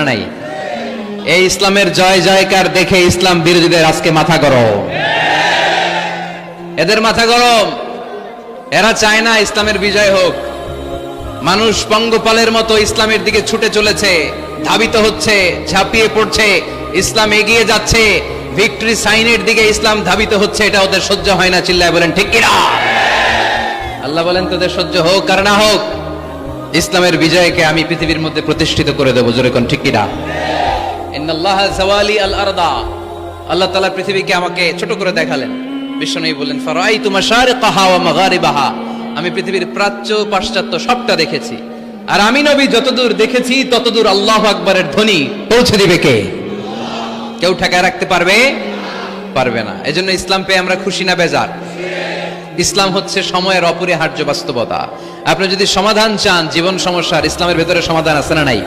নাই? এই ইসলামের জয় জয়কার দেখে ইসলাম বিরোধীদের আজকে মাথা গরম, এদের মাথা গরম। এরা চায় না ইসলামের বিজয় হোক। মানুষ পঙ্গপালের মতো ইসলামের দিকে ছুটে চলেছে, ধাবিত হচ্ছে, ঝাঁপিয়ে পড়ছে, ইসলাম এগিয়ে যাচ্ছে, ভিক্টরি সাইনের দিকে ইসলাম ধাবিত হচ্ছে। এটা ওদের সহ্য হয় না। চিল্লায় বলেন ঠিক কিনা? আল্লাহ বলেন তোদের সহ্য হোক আর না হোক, ইসলামের বিজয়কে আমি পৃথিবীর মধ্যে প্রতিষ্ঠিত করে দেবো। জোরে কোন ঠিক কিনা? ইন্নাল্লাহা যাওয়ালি আল আরদা, আল্লাহ তাআলা পৃথিবীকে আমাকে ছোট করে দেখালেন। বিশ্বনবী বলেন ফারাইতু মাশারিকাহা ওয়া মাগারিবাহা, আমি পৃথিবীর প্রাচ্য পাশ্চাত্য সবটা দেখেছি। আর আমি নবী যতদূর দেখেছি ততদূর আল্লাহু আকবারের ধ্বনি পৌঁছে দিবে কে? কেউ ঠেকায় রাখতে পারবে? পারবে না। এজন্য ইসলাম পেয়ে আমরা খুশি না বেজার? ইসলাম হচ্ছে সময়ের অপরিহার্য বাস্তবতা। আপনি যদি সমাধান চান জীবন সমস্যার, ইসলামের ভেতরে সমাধান আছে না নাই?